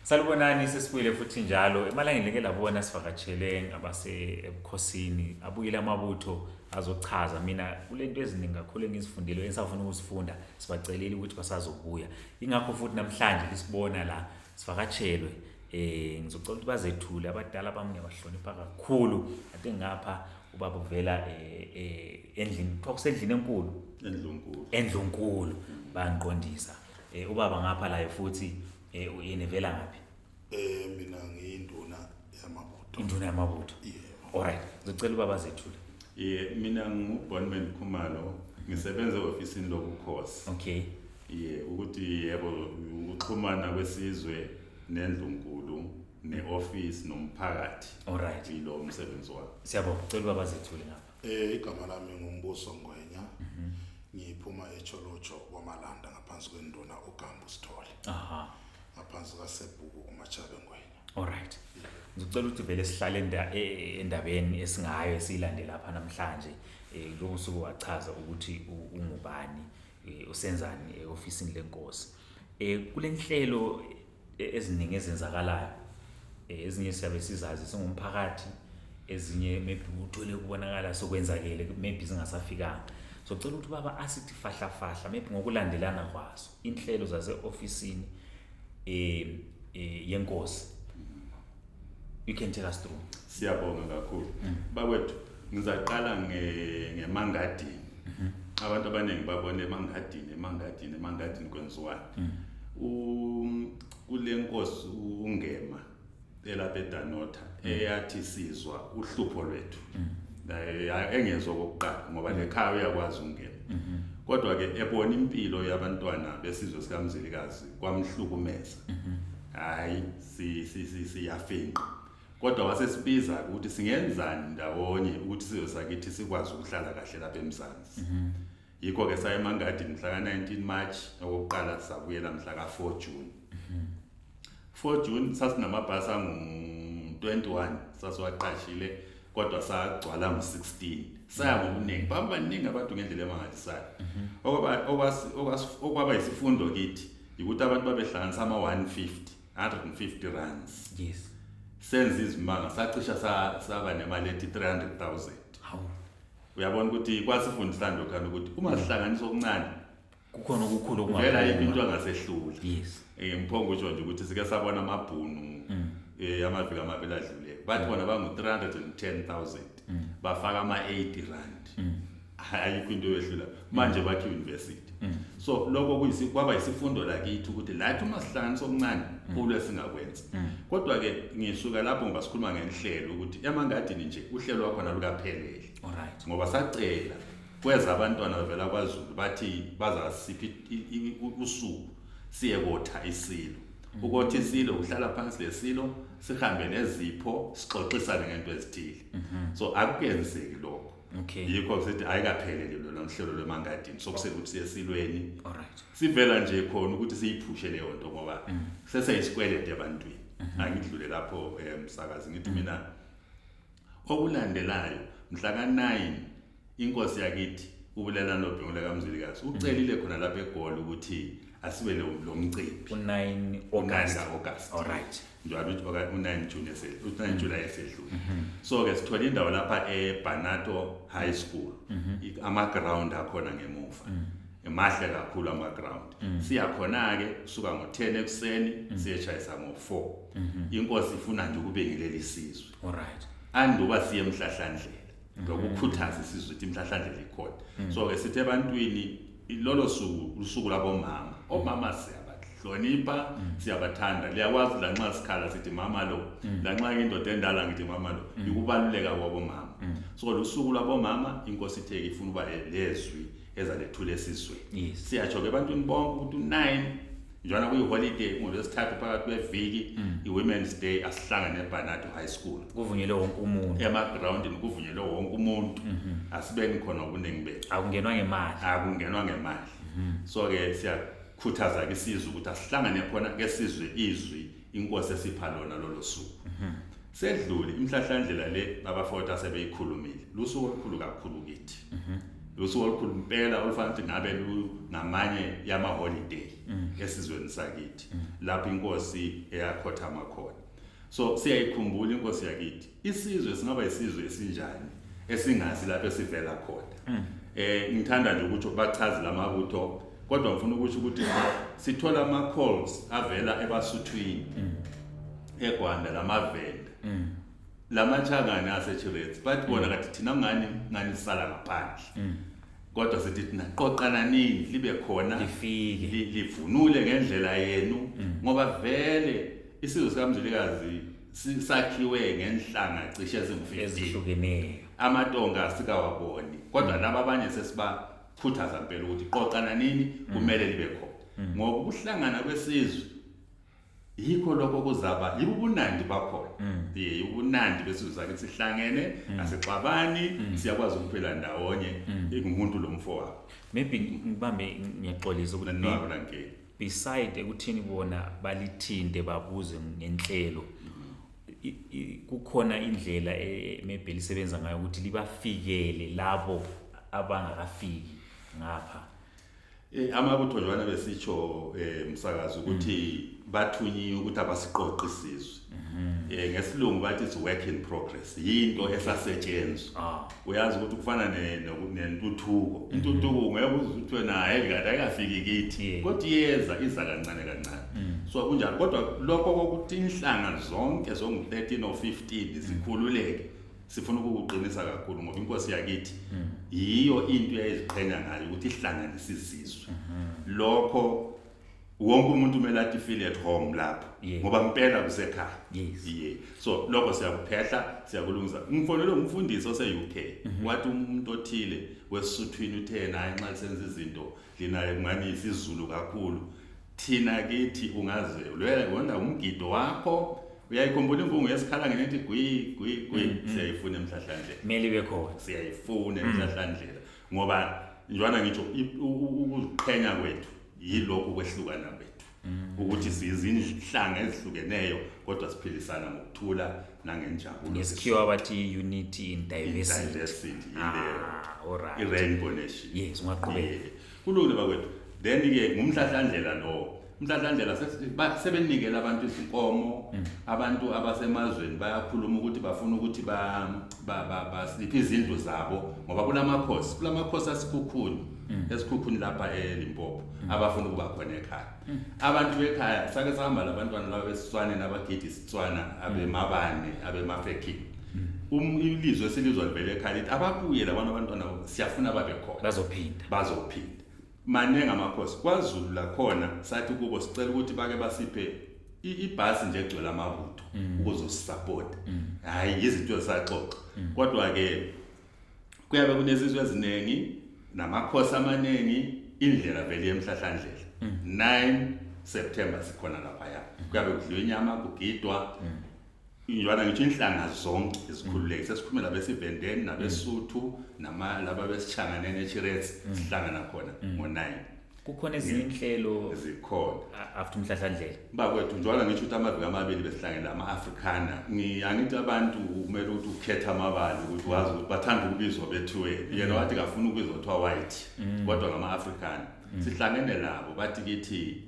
Salubonani sesibuyele futhi njalo emalangeni leke labona sivakatshele abase ebukhosini abuyile amabutho azochaza mina kulento eziningi kakhulu engizifundile esafuna ukusifunda sibacelile ukuthi basazobuya ingakho futhi namhlanje lisibona la sivakatshelwe ngizocela ukuthi bazethule abadala bami ngiyabahlonipha kakhulu ade ngapha ubaba uvela endlini kusendlini endlunkulu bangiqondisa ubaba ngapha la futhi uyena vela ngapi mina ngiyinduna yamabutho. Induna yamabutho. Alright, ngicela ubaba zethule. Mina ngubonman Khumalo, ngisebenza e-ofisini lobukhosi. Okay. Ukuthi yebo ukuxhumana kwesizwe nendlunkulu ne-office nomphakathi. Alright. Yilo umsebenzi wami. Siyabonga, ngicela ubaba zethule ngapha. Igama lami ngumbuso Ngwenya. Ngiphuma eCholocho kwaMalanda ngaphansi kwenduna uGambu Sithole. Aha. Ngaphansi kaSebhuku uMachabe Ngwenya. Alright. Ngicela ukuthi vele sihlale endabeni esingayo esilandela lapha namhlanje lo Usuku wachaza ukuthi ungubani usenzani eofisini leNkosi. Kulenhlelo eziningi ezenzakalayo ezinye siyabe sizazi singumphakathi ezinye maybe uthole ukubonakala sokwenzakele maybe zingasafikanga. So ngicela ukuthi baba asithi fahla maybe ngokulandelana kwazo inhlelo zase ofisini yeNkosi. You can tell us through. Siyabonga kakhulu. Bakwethu ngizaqala ngeMangadini. Abantu abaningi babone eMangadini kwenziwani. Kule Nkosi ungema elabedanotha eyathi sizwa uhlupho lwethu. Engezwe kokuqala ngoba lekhaya uyakwazi ungena. Kodwa ke ebona impilo yabantwana besizwe sikaMzilikazi kwamhlukumeza. Hayi siyafinqa. Kodwa wasesibiza ukuthi singenzani ndawonye ukuthi sizosakithi sikwazi ukuhlala kahle lapha eMzansi. Yikho ke saya eMangadini mhla ka-19 March okokuqala sabuyela mhla ka-4 June. 4 June sasinamabhasi angu-21 sasiwaqashile kodwa sagcwala ngo-16 saya ngobuningi baningi abantu ngendlela emangalisayo. Okwaba isifundo kithi ukuthi abantu babehlanganisa ama-150 rands. Yes. Senze izimanga sacisha saba nemali ethi 300,000. Hawu. Uyabona ukuthi kwasifundisa lokho ukuthi uma sihlanganisa okuncane kukhona okukhulu vela into angasehlula. Yes. Ngiphonga utsho nje ukuthi sike sabona amabhunu amaviki amabili adlule. Bathi bona bangu-310,000 bafaka ama-80 rand. Ayikho into ehlula manje bakhe university. So lokho kwaba isifundo lakithi ukuthi lathi uma sihlanganisa okuncane kulo singakwenza. Kodwa ke ngisuka lapho ngasikhuluma ngenhlelo ukuthi eMangadini nje uhlelo wakho nalukaphelele. Alright. Ngoba sacela kweza abantwana vela kwaZulu bathi bazasiphi usuku siye kotha isilo. Ukuthi isilo uhlala phansi lesilo sihambe nezipho sixoxisane ngento ezithile. So akuyenzeki lokho. Okay. Yikho sithi ayikaphelele lo nhlelo lweMangadini sokusela ukuthi siyesilweni. Alright. Sivela nje khona ukuthi siyiphushe leyo nto ngoba seseyisikwelede ebantwini. Angidlule lapho Abasakazi ngithi mina okulandelayo mhla ka9 inkosi yakithi uBulelani Lobengula kaMzilikazi ucelile khona lapha eGoli ukuthi asibe lo mcimbi u9 August. Alright. Njalo u9 June u9 July esedlule. So ke sithola indawo lapha eBanato High School. Ama-ground akhona ngemuva. Emahle kakhulu ama-ground. Siyakhona ke kusuka ngo10 ekuseni siyeshayisa ngo4. Inkosi ifuna nje kube ngileli sizwe. Alright. Anduba siye emhlahlandlela. Ngokukhuthaza isizwe ukuthi imhlahlandlela ikhona. So ke sithe ebantwini lolo usuku labomama. Omama siyabahlonipha, siyabathanda. Liyakwazi la nxa sikhala sithi mama lo, la nxa indoda endala ngithi mama lo. Ukubaluleka kwabomama. So lo usuku labomama inkosi itheke ifuna uba lezwi ezalethule esizweni. Yes. Siyatsho ke ebantwini bonke ukuthi u9 njana kuyi-holiday ngolwesithathu phakathi kweviki i-Women's Day asihlangane eBanato High School. Kuvunyelwe wonke umuntu. Ema-groundini kuvunyelwe wonke umuntu. Asibeni khona obuningi bethu. Akungenwa ngemali. So ke siyakhuthaza ke isizwe ukuthi asihlangane khona kesizwe izwi inkosi esipha lona lolo suku. Sedlule imhlahlandlela le abafowethu asebeyikhulumile. Lusuku olukhulu kakhulu kithi. Usuku olukhulu impela olufanele ukuthi ngabe ngamanye yama holiday esizweni sakithi lapho inkosi eyakhothama khona. So siyayikhumbula inkosi yakithi. Isizwe singaba isizwe esinjani esingazi lapho esivela khona. Ngithanda nje ukuthi bachaze lamabutho kodwa ngifuna ukuthi sithola ama calls avela eBasuthwini eGwanda lamavenda lamachangana aseChirets bathi bona kathi thina ngani sala ngaphandle kodwa sithi thina qoqana nini libe khona lifike livunule ngendlela yenu ngoba vele isizwe sikaMzilikazi sakhiwe ngenhlanga cishe ezihlukeneyo amatonga sikawaboni kodwa laba abanye sesibakhuthaza impela ukuthi qoqana nini kumele libe khona ngoba ukuhlangana kwesizwe yikho lokho kuzaba yibunandi bakhona ubunandi besizwe sakhe sihlangene asixabani siyakwazi ukuphela ndawonye ingumuntu lomfowabo. Maybe ngibambe ngiyaxolisa ukuthi beside ekuthini bona balithinte babuze ngenhlelo kukhona indlela maybe lisebenza ngayo ukuthi libafikele labo abangakafiki ngapha. Amabutho njwana besitsho umsakazi ukuthi bathunyiwe ukuthi abasiqoqi isizwe. Ngesilungu bathi it's work in progress. Yinto esasetshenzwa. Uyazi ukuthi kufana nentuthuko. Intuthuko ngeke uzuthi wena hayi kade ayikafiki kithi. Kodwa iyeza iza kancane kancane. So kunjalo kodwa lokho kokuthi inhlanga zonke zongu-13 or 15 zikhululeke sifuna ukuqinisa kakhulu ngoba inkosi yakithi yiyo into eyayiziqhenya ngayo ukuthi ihlanganise isizwe. Lokho wonke umuntu kumele athi feel at home lapho ngoba impela kusekhaya. So lokho siyakuphehla siyakulungisa. Ngifonele umfundisi ose-UK wathi umuntu othile weSuthwini uthe naye nxa senza izinto linaye ngani isiZulu kakhulu thina kithi ungaze wena umgido wakho uyayikhumbula impungu yesikhala ngenethi gwi siyayifuna emhlahlandlela kumele bekhona siyayifuna emhlahlandlela ngoba njwana ngitsho ukuziqhenya kwethu yilokho kwehlukana kwethu ukuthi siyizinhlanga ezihlukeneyo kodwa siphilisana ngokuthula nangenjabulo. Ngesikhiwa bathi unity in diversity. Alright. I-rainbow nation. Yes, ungaqhubeka. Kulungile bakwethu. Then ke ngumhlahlandlela lo umhlahlandlela sebenikela abantu izinkomo abantu abasemazweni bayakhuluma ukuthi bafuna ukuthi basiphe izindlu zabo ngoba kulamakhosi esikhukhuni lapha eLimpopo abafuna ukuba khona ekhaya. Abantu bekhaya sake sahamba labantwana laba besitswane nabagidi isitswana abemabane abemafekini ilizwe esilizwa livele ekhaya lithi ababuye labantu abantwana siyafuna babe khona bazophinda manenga amakhosi kwaZulu la khona sathi kubo sicela ukuthi bake basiphe ibhasi nje egcwele amabutho ukuzosisupport hayi izinto ezisaxoxa kodwa ke kuyabe kunesizwe eziningi namakhosi amaningi indlela vele emhlahlandlela 9 September sikhona lapha kuyabe kudliwa inyama kugidwa njwana ngithi inhlanga zonke ezikhululeke sesikhulumela besivendeni nabesuthu laba besichanganene eChirets sihlangana khona ngo9. Kukhona ezinye inhlelo zikhona after umhlahlandlela bakwethu njwana ngithi ukuthi amaviki amabili besihlangene ama-Africana ngiyangithi abantu kumele ukuthi ukhetha amabali ukuthi wazi ukuthi bathanda ukubizwa bethiwe yena wathi kafuna ukubizwa kuthiwa white kodwa ngama-Africana sihlangene labo bathi kithi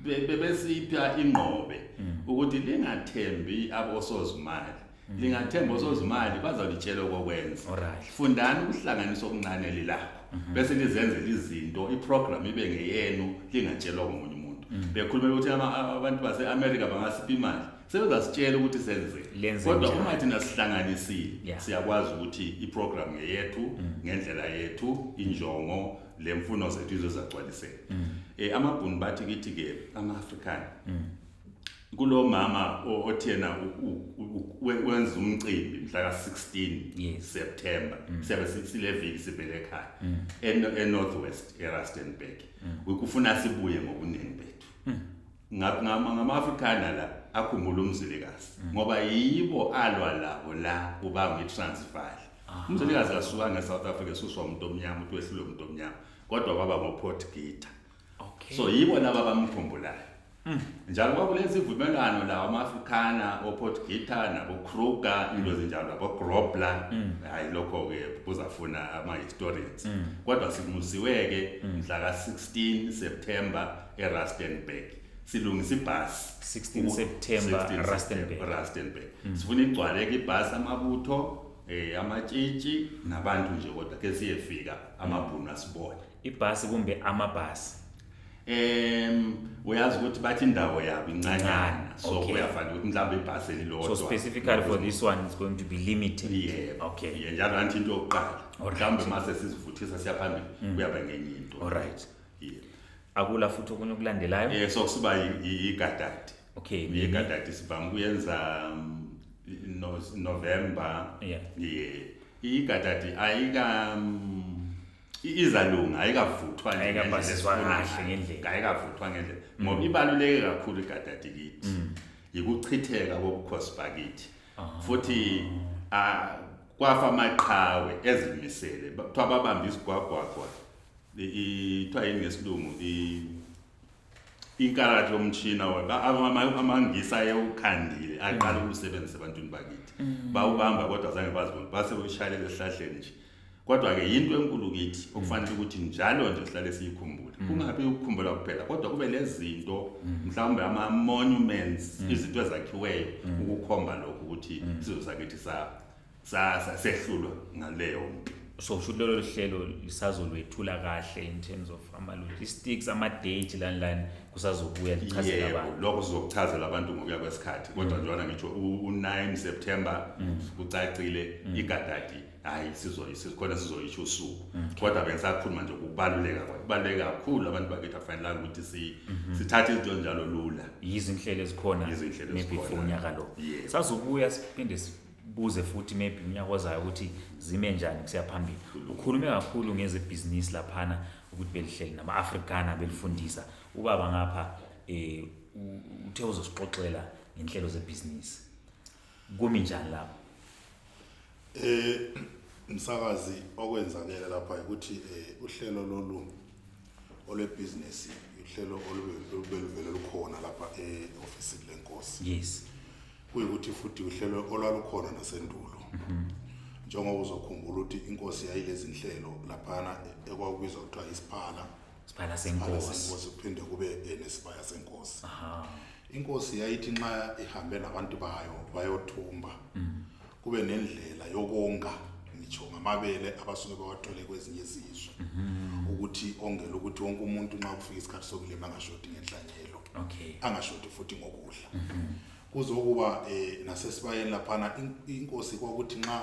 bebesipha ingqobe ukuthi lingathembi abosozimali lingathemba osozimali bazalitshela okwenza fundani ukuhlanganisa okuncane lilapho bese lizenzela izinto iprogram ibe ngeyenu lingatshelwa ngomunye umuntu bekhuluma ukuthi abantu base-America bangasipha imali sebezasitshela ukuthi senze kodwa uma thina sihlanganisile siyakwazi ukuthi iprogram ngeyethu ngendlela yethu injongo lemfuno zethu izozagcwaliseka. Amabhunu bathi kithi ke ama-Africana kulo mama othena wenza umcimbi mhla ka-16 September siyabe sileviki sivele ekhaya eNorthwest eRustenburg ukufuna sibuye ngobuningi bethu ngama-Africana la akhumbula uMzilikazi ngoba yibo alwa labo la kuba nge-Transvaal. uMzilikazi kasuka nge-South Africa esuswa umuntu omnyama uthi wehlule umuntu omnyama kodwa kwaba ngo-Port Gita. So yibo laba bamkhumbulayo njalo kwakulezi ivumelwano la amaAfrikana oPortuguese nabo Kruger into ezinjalo abo Grobler hayi lokho ke kuzafuna ama historians kodwa simusiwe ke mhla ka16 September eRustenburg silungisa ibhasi 16 September Rustenburg sifuna igcwale ke ibhasi amabutho amatshitshi nabantu nje kodwa ke siyefika amabhunu asibona ibhasi kumbe amabhasi uyazi ukuthi bathi indawo yabo incanyana so Okay. uyafana ukuthi mhlawumbe ibhasi elilodwa so specifically for this one it's going to be limited yeah okay njalo anti into yokuqala Alright. mhlawumbe mase sizivuthisa siyaphambili kuyaba ngenye into alright yeah akula futhi okunye okulandelayo so kusiba igadadi okay igadadi sivama kuyenza November Yeah. igadadi ayika izalunga ayikavuthwa Ayikabhasiswa kahle ngendlela. ayikavuthwa ngendlela ngoba ibaluleke kakhulu igadadi kithi ikuchitheka kokukhosi bakithi futhi kwafa amaqhawe ezimisele kuthiwa babamba isigwagwagwa ithiwa yini ngesilungu inkarathi yomtshina amangisa ayewukhandile aqala ukusebenzisa ebantwini bakithi bawubamba kodwa zange bazibona base beshalela esihlahleni nje kodwa ke into enkulu kithi okufanele ukuthi njalo nje sihlale siyikhumbule kungabe ukukhumbula kuphela kodwa kube lezi zinto mhlawumbe ama monuments izinto ezakhiweyo ukukhomba lokho ukuthi isizwe sakithi sehlulwa ngaleyo mpi so should lolo hlelo lisazolwethula kahle in terms of ama logistics ama date lan kusazobuya lichazela abantu lokho sizokuchazela abantu ngokuya kwesikhathi kodwa njalo ngisho u9 September kucacile igadadi hayi sikhona sizoyisho usuku kodwa bengisakhuluma nje ukubaluleka kakhulu abantu bakithi afanele ukuthi sithathe izinto njalo lula izinhlelo ezikhona maybe for unyaka lo sazobuya siphinde buze futhi maybe unyaka ozayo ukuthi zime njani kusiyaphambili ukhulume kakhulu ngeze business laphana ukuthi belihleli nama-Afrikana belifundisa ubaba ngapha uthe uzosixoxela ngenhlelo zebusiness kumi njani lapho Msakazi okwenzakela lapha ukuthi uhlelo lolu olwebusiness uhlelo olubeluvele lukhona lapha eofisini leNkosi yes kuyikuthi futhi uhlelo olwalukhona nasendulo njengoba uzokhumbula ukuthi iNkosi yayilezi inhlelo laphana ekwakubizwa kuthiwa isiphala senkosi kuphinde kube nesibaya senkosi iNkosi yayithi nxa ihambe nabantu bayo bayothumba kube nendlela yokonga ngitsho ngamabele abasuke bawathole kwezinye izizwe ukuthi ongela ukuthi wonke umuntu nxa kufika isikhathi sokulima angashoti ngenhlanyelo angashoti futhi ngokudla kuzokuba nasesibayeni laphana iNkosi kwakuthi nxa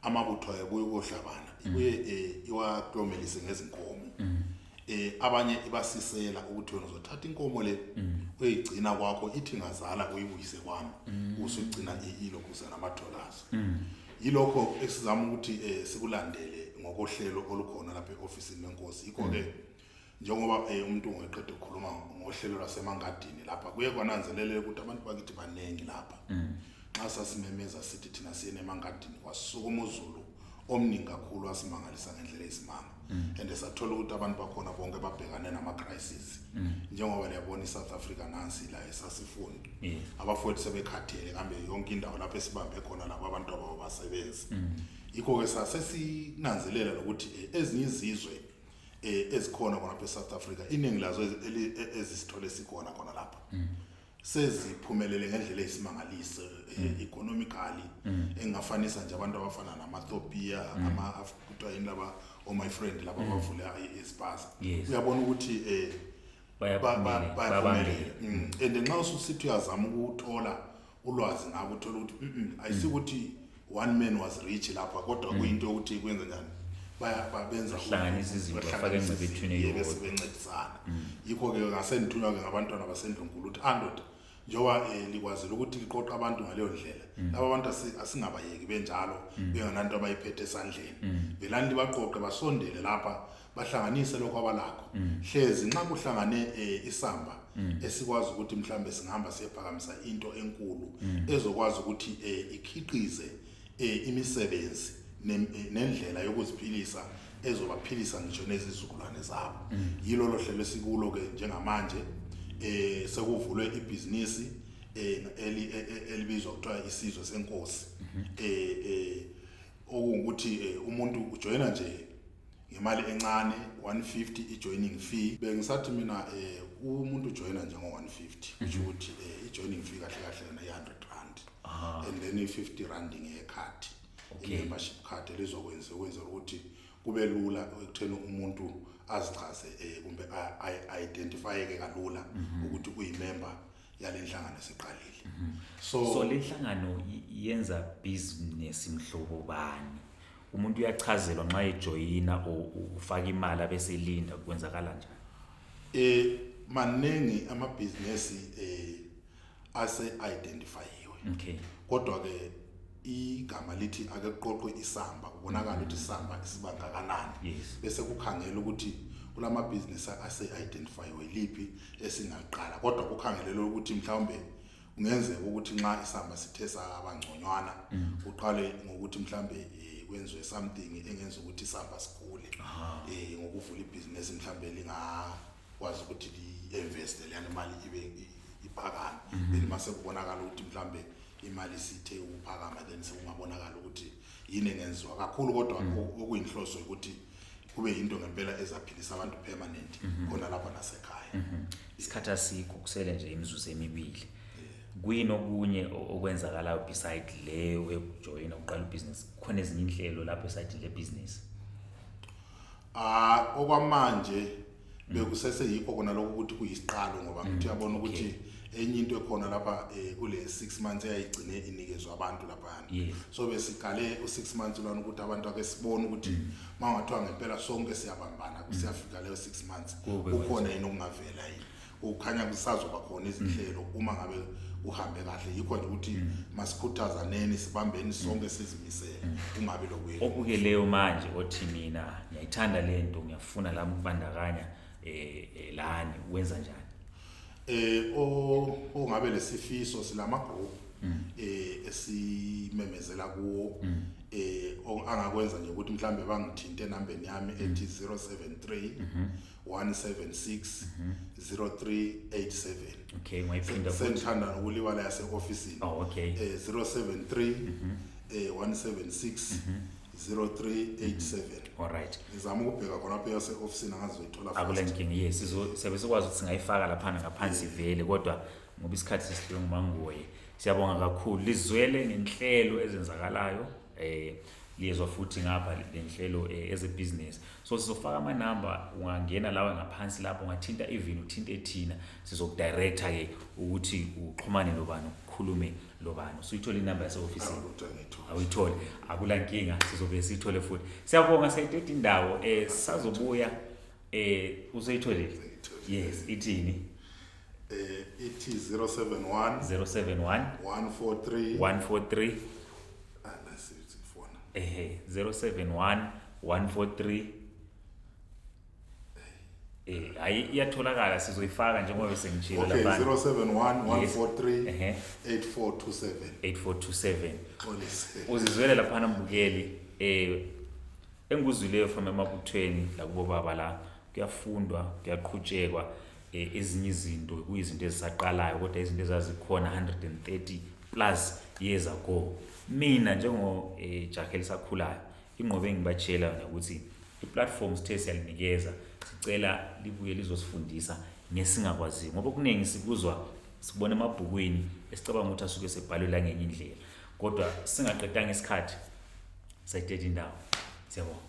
amabutho ayebuye kohlabana ibuye iwaklomelise ngezinkomo abanye ibasisela ukuthi wena uzothatha inkomo le uyigcina kwakho ithi ngazala uyibuyise kwami usugcina ilokhu namatholasi yilokho esizama ukuthi sikulandele ngokohlelo olukhona lapha eofisini leNkosi ikho ke njengoba umuntu ngeqeda ukukhuluma ngohlelo lwasemangadini lapha kuye kwananzelele ukuthi abantu bakithi banengi lapha nxa sasimemeza sithi thina siyene emangadini kwasuka umuzulu omningi kakhulu wasimangalisa ngendlela esimanga sathola ukuthi abantu bakhona bonke babhekane nama crisis njengoba liyabona iSouth Africa nansi la esasifunda abafowethu sebekhathele kambe yonke indawo lapho esibambe khona labo abantu ababo basebenza yikho ke sasesinanzelela ukuthi ezinye izizwe ezikhona khona lapha eSouth Africa iningi lazo ezisithole sikhona khona lapha seziphumelele ngendlela ezimangalisa economically engafanisa nje abantu abafana namaEthiopia ama-Afrika laba my friend laba bavule ispaza uyabona ukuthi bayaphumelela and nxa ususithi uyazama ukuthola ulwazi ngabo uthola ukuthi ayisikuthi one man was rich lapha kodwa kuyinto ukuthi kwenza njani babenza hlanganisa izinto bafake engcebethweni yebo bencedisana yikho ke ngasendithunywa ke ngabantwana baseNdlunkulu ukuthi andoda njoba likwazile ukuthi liqoqa abantu ngaleyo ndlela laba abantu asingabayeki benjalo bengananto abayiphethe esandleni belani libaqoqe basondele lapha bahlanganise lokho abalakho hlezi nxa kuhlangane isamba esikwazi ukuthi mhlambe singahamba siyephakamisa into enkulu ezokwazi ukuthi ikhiqize imisebenzi nendlela yokuziphilisa ezobaphilisa ngisho nezizukulwane zabo yilo lo hlelo esikulo ke njengamanje sekuvulwe ibhizinisi elibizwa kuthiwa isizwe senkosi. Okungukuthi umuntu ujoyina nje ngemali encane 150 i-joining fee. Bengisathi mina umuntu ujoyina nje ngo-150 kusho ukuthi i-joining fee kahle kahle na-R100 and then i-50 rand ngekhadi, i-membership card elizokwenzela ukuthi kube lula ekutheni umuntu azichaze kumbe identifyeke kalula ukuthi uyimember yalenhlangano esiqalile. So lenhlangano yenza business imhlobo bani? Umuntu uyachazelwa nxa ejoyina ufaka imali abeselinda kwenzakala njani? Maningi amabhizinesi ase-identifyiwe. Kodwa ke igama lithi ake kuqoqwe isamba, kubonakala ukuthi isamba isibangakanani. Bese kukhangela ukuthi kulamabhizinesi ase-identifyiwe liphi esingaqala. Kodwa kukhangelelwe ukuthi mhlawumbe kungenzeka ukuthi nxa isamba sithe sabangconywana uqale ngokuthi mhlawumbe kwenziwe something engenza ukuthi isamba sikhule. Ngokuvula ibhizinesi mhlawumbe lingakwazi ukuthi li-investe leyana imali ibe iphakame. Then mase kubonakala ukuthi mhlawumbe imali sithe ukuphakama, then sekungabonakala ukuthi yini engenziwa kakhulu. Kodwa okuyinhloso ukuthi kube into ngempela ezaphilisa abantu permanent khona lapha nasekhaya. Isikhathi asikho kusele nje imizuzu emibili. Kuyini okunye okwenzakalayo beside leyo ejoyina uqala ibusiness? Khona ezinye inhlelo lapho beside le business? Okwamanje bekusese yikho kona lokho ukuthi kuyisiqalo, ngoba ngithi uyabona ukuthi enye into ekhona lapha kule 6 months eyayigcine inikezwe abantu lapha. So besiqale u6 months lwana ukuthi abantu ake sibone ukuthi mangathiwa ngempela sonke siyabambana kusiyafika leyo 6 months kukhona yini okungavela yini. Ukhanya kusazoba khona izinhlelo uma ngabe uhambe kahle. Yikho nje ukuthi masikhuthazaneni sibambeni sonke sizimisele ungabe lokuyini. Okuke leyo manje othi mina ngiyayithanda lento ngiyafuna la ukubandakanya lani wenza njani? Ongabe lesifiso silama group esimemezela kuwo angakwenza nje ukuthi mhlambe bangithinte enambeni yami ethi 073 176 0387. Ngiyiphinda futhi. Sengithanda ukulibala yase office. 073 176 0387. Alright. Ngizama ukubheka khona phela yase office angazoyithola futhi. Akulenkingi. Yes, siyabe sikwazi ukuthi singayifaka lapha ngaphansi vele, kodwa ngoba isikhathi sesihlwe ngumangoye. Siyabonga kakhulu lizwele ngenhlelo ezenzakalayo. Liyezwa futhi ngapha lenhlelo business. So sizofaka ama number, ungangena lawe ngaphansi lapho, ungathinta even uthinte thina, sizokudirecta ke ukuthi uxhumane nobani, ukukhulume lobani. Usuyithola inamba yase office? Awuyithole. Akulankinga, sizobe siyithole futhi. Siyabonga sayithethe indawo sazobuya usuyithole? Yes, ithini? Ithi 071 143 071 143 iyatholakala, sizoyifaka njengoba bese ngitshilo lapha. 071 143 8427. Uzizwele lapha mbukeli enguzwileyo from emabuthweni la kubo baba la kuyafundwa, kuyaqhutshekwa ezinye izinto kuyizinto ezisaqalayo, kodwa izinto ezazikhona 130 plus years ago. Mina njengo jakheli elisakhulayo, inqobe engibachela ukuthi iplatform sithe siyalinikeza, sicela libuye lizosifundisa ngesingakwazi, ngoba kuningi sikuzwa sibona emabhukwini esicabanga ukuthi asuke sebhalwe ngenye indlela, kodwa singaqedanga isikhathi sayithethe indawo. Siyabonga.